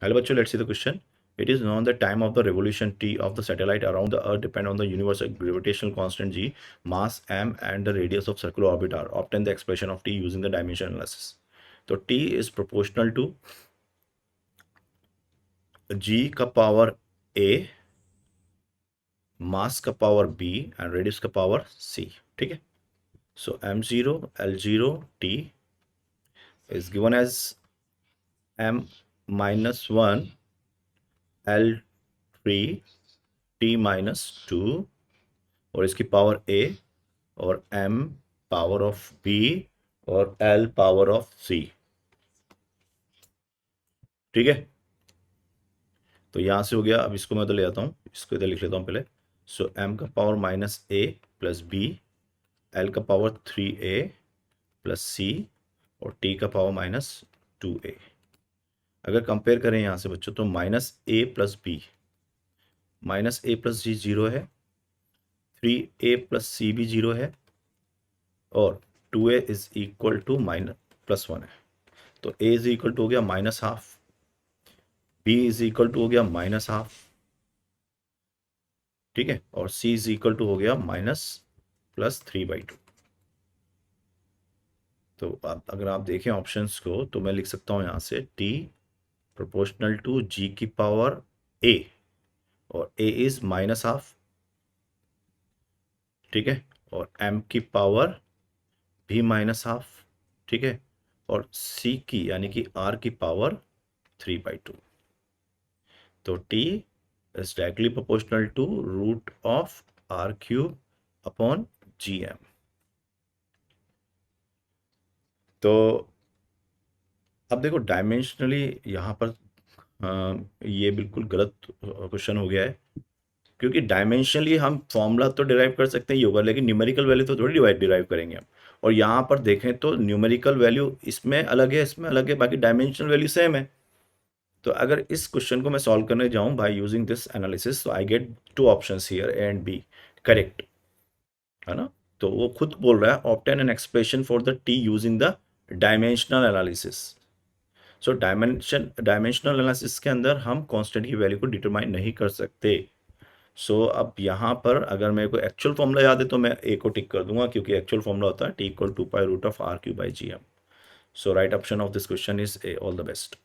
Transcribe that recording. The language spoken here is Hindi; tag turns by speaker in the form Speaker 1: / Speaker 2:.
Speaker 1: Hello bachcho, let's see the question. It is known the time of the revolution t of the satellite around the earth depend on the universal gravitational constant g, mass m and the radius of circular orbit r. Obtain the expression of t using the dimension analysis. So t is proportional to g का power a, mass का power b and radius का power c. ठीक है. So m0 l0 t is given as m minus 1 l3 t minus 2 और इसकी पावर a और m पावर ऑफ b और l पावर ऑफ c. ठीक है. तो यहां से हो गया. अब इसको मैं तो ले आता हूं, इसको इधर लिख लेता हूं पहले. सो m का power minus a plus b, l का पावर 3a प्लस c और t का पावर माइनस 2a. अगर कंपेयर करें यहां से बच्चों तो minus a plus b, minus a plus g zero है, 3a प्लस सी भी जीरो है और 2a is equal to minus plus 1 है. तो a इज इक्वल टू हो गया minus half, b is equal to हो गया माइनस हाफ. ठीक है. और c इज इक्वल टू हो गया माइनस प्लस 3/2. तो अगर आप देखें ऑप्शंस को तो मैं लिख सकता हूं यहां से t प्रोपोर्शनल टू g की पावर a और a इज माइनस हाफ. ठीक है. और m की पावर भी माइनस हाफ. ठीक है. और c की यानी कि r की पावर 3/2. तो t is directly proportional to root of r cube upon gm. तो अब देखो डायमेंशनली यहाँ पर ये बिल्कुल गलत क्वेश्चन हो गया है, क्योंकि डायमेंशनली हम फॉर्मूला तो डिराइव कर सकते हैं योगा, लेकिन न्यूमेरिकल वैल्यू तो थोड़ी डिराइव करेंगे हम. और यहाँ पर देखें तो न्यूमेरिकल वैल्यू इसमें अलग है, इसमें अलग है, बाकी डायमेंशनल वैल्यू सेम है. तो अगर इस क्वेश्चन को मैं सॉल्व करने जाऊं बाय यूजिंग दिस एनालिसिस तो I get two options here A and B correct, है ना. तो वो खुद बोल रहा है obtain an expression for the T using the dimensional analysis. So dimensional analysis के अंदर हम कांस्टेंट की वैल्यू को डिटरमाइन नहीं कर सकते. सो अब यहाँ पर अगर मेरे को एक्चुअल फॉर्मूला याद है तो मैं ए को टिक कर दूंगा, क्योंकि एक्चुअल फॉर्मूला होता है T equal 2 pi root of r q by g m. So right option of this question is A. All the best.